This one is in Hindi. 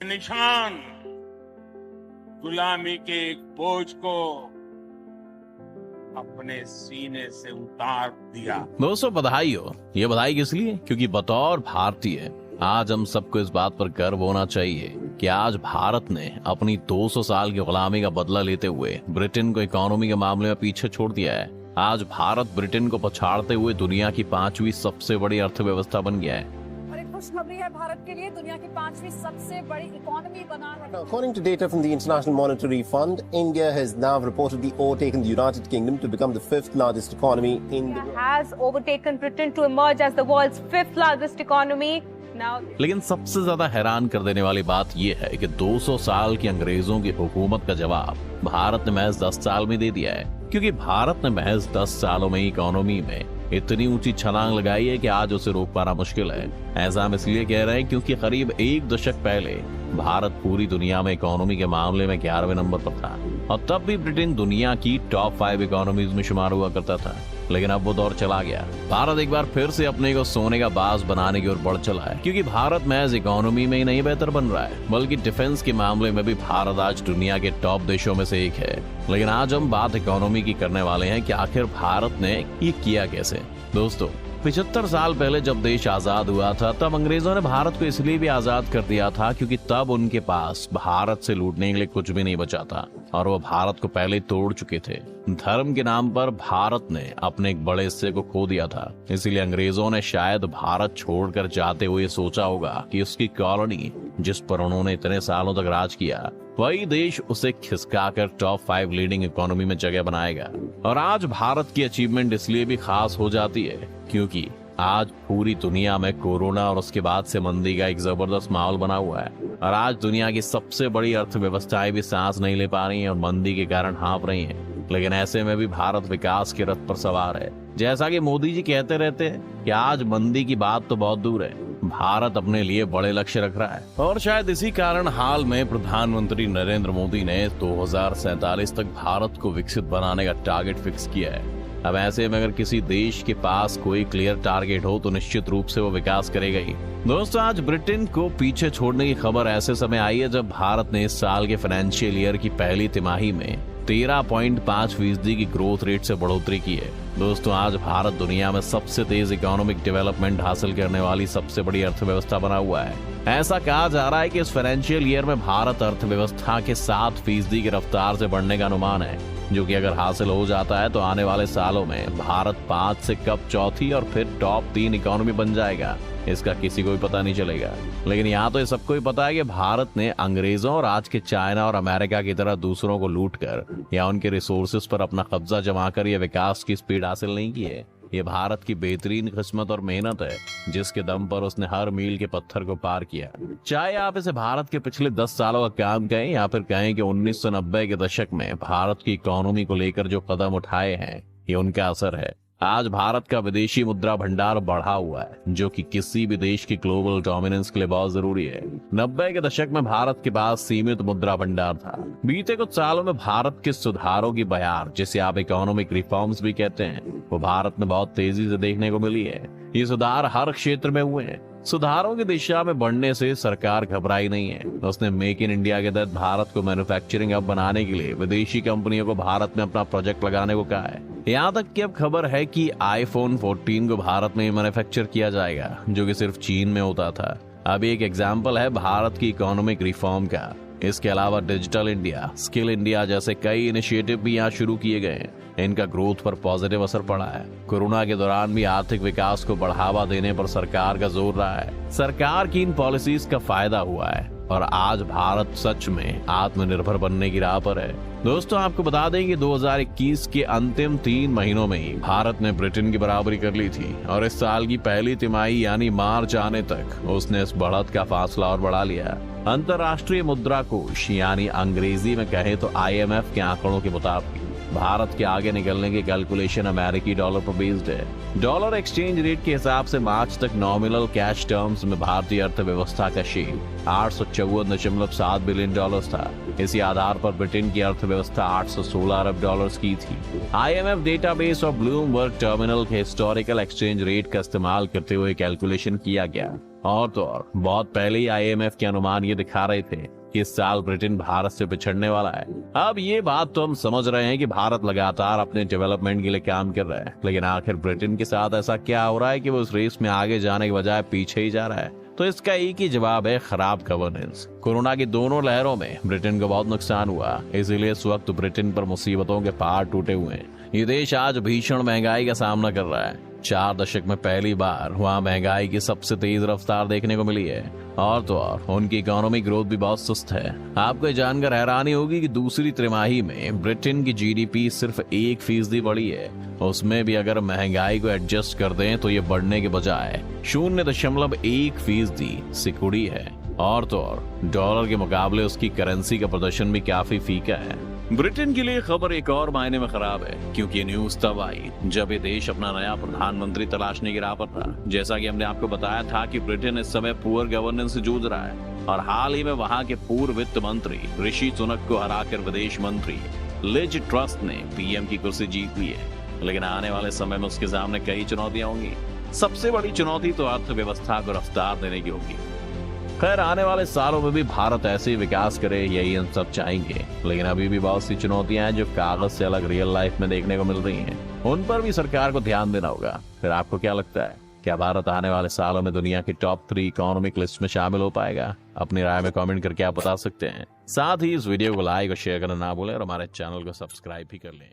निशान गुलामी के एक बोझ को अपने सीने से उतार दिया। दोस्तों बधाई हो। ये बधाई किस लिए? क्योंकि बतौर भारतीय आज हम सबको इस बात पर गर्व होना चाहिए कि आज भारत ने अपनी 200 साल की गुलामी का बदला लेते हुए ब्रिटेन को इकोनॉमी के मामले में पीछे छोड़ दिया है। आज भारत ब्रिटेन को पछाड़ते हुए दुनिया की 5वीं सबसे बड़ी अर्थव्यवस्था बन गया है। और एक खुशखबरी है, भारत के लिए दुनिया की 5वीं सबसे बड़ी इकोनॉमी बना है। According to data from the International Monetary Fund, India has now reportedly overtaken the United Kingdom to become the 5th largest economy in the world. Has overtaken Britain to emerge as the world's 5th largest economy. Now, लेकिन सबसे ज्यादा हैरान कर देने वाली बात यह है कि 200 साल की अंग्रेजों की हुकूमत का जवाब भारत ने महज 10 साल में दे दिया है। क्योंकि भारत ने महज 10 सालों में इकोनॉमी में इतनी ऊंची छलांग लगाई है कि आज उसे रोक पाना मुश्किल है। ऐसा हम इसलिए कह रहे हैं क्योंकि करीब एक दशक पहले भारत पूरी दुनिया में इकोनॉमी के मामले में 11वें नंबर पर था और तब भी ब्रिटेन दुनिया की टॉप 5 इकोनॉमीज में शुमार हुआ करता था। लेकिन अब वो दौर चला गया। भारत एक बार फिर से अपने को सोने का बाज बनाने की ओर बढ़ चला है, क्योंकि भारत महज इकोनॉमी में ही नहीं बेहतर बन रहा है बल्कि डिफेंस के मामले में भी भारत आज दुनिया के टॉप देशों में से एक है। लेकिन आज हम बात इकोनॉमी की करने वाले हैं कि आखिर भारत ने ये किया कैसे। दोस्तों 75 साल पहले जब देश आजाद हुआ था तब अंग्रेजों ने भारत को इसलिए भी आजाद कर दिया था क्योंकि तब उनके पास भारत से लूटने के लिए कुछ भी नहीं बचा था और वो भारत को पहले तोड़ चुके थे। धर्म के नाम पर भारत ने अपने एक बड़े हिस्से को खो दिया था। इसीलिए अंग्रेजों ने शायद भारत छोड़कर जाते हुए सोचा होगा कि उसकी कॉलोनी जिस पर उन्होंने इतने सालों तक राज किया वही देश उसे खिसकाकर टॉप 5 लीडिंग इकोनॉमी में जगह बनाएगा। और आज भारत की अचीवमेंट इसलिए भी खास हो जाती है क्योंकि आज पूरी दुनिया में कोरोना और उसके बाद से मंदी का एक जबरदस्त माहौल बना हुआ है और आज दुनिया की सबसे बड़ी अर्थव्यवस्थाएं भी सांस नहीं ले पा रही हैं और मंदी के कारण हाँफ रही हैं। लेकिन ऐसे में भी भारत विकास के रथ पर सवार है। जैसा कि मोदी जी कहते रहते हैं कि आज मंदी की बात तो बहुत दूर है, भारत अपने लिए बड़े लक्ष्य रख रहा है और शायद इसी कारण हाल में प्रधानमंत्री नरेंद्र मोदी ने 2047 तक भारत को विकसित बनाने का टारगेट फिक्स किया है। अब ऐसे में अगर किसी देश के पास कोई क्लियर टारगेट हो तो निश्चित रूप से वो विकास करेगा ही। दोस्तों आज ब्रिटेन को पीछे छोड़ने की खबर ऐसे समय आई है जब भारत ने इस साल के फाइनेंशियल ईयर की पहली तिमाही में 13.5% की ग्रोथ रेट से बढ़ोतरी की है। दोस्तों आज भारत दुनिया में सबसे तेज इकोनॉमिक डेवलपमेंट हासिल करने वाली सबसे बड़ी अर्थव्यवस्था बना हुआ है। ऐसा कहा जा रहा है कि इस फाइनेंशियल ईयर में भारत अर्थव्यवस्था के 7% की रफ्तार से बढ़ने का अनुमान है, जो कि अगर हासिल हो जाता है तो आने वाले सालों में भारत 5 से कब चौथी और फिर टॉप 3 इकोनॉमी बन जाएगा इसका किसी को भी पता नहीं चलेगा। लेकिन यहाँ तो ये सबको ही पता है कि भारत ने अंग्रेजों और आज के चाइना और अमेरिका की तरह दूसरों को लूटकर या उनके रिसोर्सेज पर अपना कब्जा जमाकर ये विकास की स्पीड हासिल नहीं की है। ये भारत की बेहतरीन किस्मत और मेहनत है जिसके दम पर उसने हर मील के पत्थर को पार किया। चाहे आप इसे भारत के पिछले 10 सालों का काम कहें या फिर कहें कि 1990 के दशक में भारत की इकोनॉमी को लेकर जो कदम उठाए हैं ये उनका असर है। आज भारत का विदेशी मुद्रा भंडार बढ़ा हुआ है जो कि किसी भी देश की ग्लोबल डोमिनेंस के लिए बहुत जरूरी है। 90 के दशक में भारत के पास सीमित मुद्रा भंडार था। बीते कुछ सालों में भारत के सुधारों की बयार, जिसे आप इकोनॉमिक रिफॉर्म्स भी कहते हैं, वो भारत में बहुत तेजी से देखने को मिली है। ये सुधार हर क्षेत्र में हुए हैं। सुधारों की दिशा में बढ़ने से सरकार घबराई नहीं है। उसने मेक इन इंडिया के तहत भारत को मैन्युफैक्चरिंग हब बनाने के लिए विदेशी कंपनियों को भारत में अपना प्रोजेक्ट लगाने को कहा है। यहाँ तक कि अब खबर है कि आईफोन 14 को भारत में मैन्युफैक्चर किया जाएगा, जो कि सिर्फ चीन में होता था। अब एक एग्जाम्पल है भारत की इकोनॉमिक रिफॉर्म का। इसके अलावा डिजिटल इंडिया, स्किल इंडिया जैसे कई इनिशिएटिव भी यहाँ शुरू किए गए हैं। इनका ग्रोथ पर पॉजिटिव असर पड़ा है। कोरोना के दौरान भी आर्थिक विकास को बढ़ावा देने पर सरकार का जोर रहा है। सरकार की इन पॉलिसीज का फायदा हुआ है और आज भारत सच में आत्मनिर्भर बनने की राह पर है। दोस्तों आपको बता दें कि 2021 के अंतिम 3 महीनों में ही भारत ने ब्रिटेन की बराबरी कर ली थी और इस साल की पहली तिमाही यानी मार्च आने तक उसने इस बढ़त का फासला और बढ़ा लिया। अंतर्राष्ट्रीय मुद्रा कोष यानी अंग्रेजी में कहें तो IMF के आंकड़ों के मुताबिक भारत के आगे निकलने की कैलकुलेशन अमेरिकी डॉलर पर बेस्ड है। डॉलर एक्सचेंज रेट के हिसाब से मार्च तक नॉमिनल कैश टर्म्स में भारतीय अर्थव्यवस्था का शेयर 854.7 बिलियन डॉलर्स था। इसी आधार पर ब्रिटेन की अर्थव्यवस्था 816 अरब डॉलर्स की थी। IMF डेटाबेस और ब्लूमबर्ग टर्मिनल के हिस्टोरिकल एक्सचेंज रेट का इस्तेमाल करते हुए कैलकुलेशन किया गया। और तो और बहुत पहले ही IMF के अनुमान ये दिखा रहे थे कि इस साल ब्रिटेन भारत से पिछड़ने वाला है। अब ये बात तो हम समझ रहे हैं कि भारत लगातार अपने डेवलपमेंट के लिए काम कर रहा है, लेकिन आखिर ब्रिटेन के साथ ऐसा क्या हो रहा है कि वो उस रेस में आगे जाने के बजाय पीछे ही जा रहा है? तो इसका एक ही जवाब है, खराब गवर्नेंस। कोरोना की दोनों लहरों में ब्रिटेन को बहुत नुकसान हुआ, इसीलिए इस वक्त ब्रिटेन पर मुसीबतों के पहाड़ टूटे हुए हैं। ये देश आज भीषण महंगाई का सामना कर रहा है। 4 दशक में पहली बार वहाँ महंगाई की सबसे तेज रफ्तार देखने को मिली है, और तो और उनकी इकोनॉमिक ग्रोथ भी बहुत सुस्त है। आपको ये जानकर हैरानी होगी कि दूसरी तिमाही में ब्रिटेन की GDP सिर्फ 1% बढ़ी है। उसमें भी अगर महंगाई को एडजस्ट कर दें तो ये बढ़ने के बजाय 0.1% सिकुड़ी है, और तो और डॉलर के मुकाबले उसकी करेंसी का प्रदर्शन भी काफी फीका है। ब्रिटेन के लिए खबर एक और मायने में खराब है, क्योंकि न्यूज तब आई जब ये देश अपना नया प्रधानमंत्री तलाशने की राह पर था। जैसा कि हमने आपको बताया था कि ब्रिटेन इस समय पुअर गवर्नेंस से जूझ रहा है, और हाल ही में वहां के पूर्व वित्त मंत्री ऋषि सुनक को हराकर विदेश मंत्री लिज ट्रस ने PM की कुर्सी जीत ली है। लेकिन आने वाले समय में उसके सामने कई चुनौतियां होंगी। सबसे बड़ी चुनौती तो अर्थव्यवस्था को रफ्तार देने की होगी। खैर, आने वाले सालों में भी भारत ऐसे ही विकास करे, यही हम सब चाहेंगे, लेकिन अभी भी बहुत सी चुनौतियां हैं जो कागज से अलग रियल लाइफ में देखने को मिल रही हैं। उन पर भी सरकार को ध्यान देना होगा। फिर आपको क्या लगता है, क्या भारत आने वाले सालों में दुनिया की टॉप 3 इकोनॉमिक लिस्ट में शामिल हो पाएगा? अपनी राय में कमेंट करके आप बता सकते हैं। साथ ही इस वीडियो को लाइक और शेयर करना ना भूलें, और हमारे चैनल को सब्सक्राइब भी कर लें।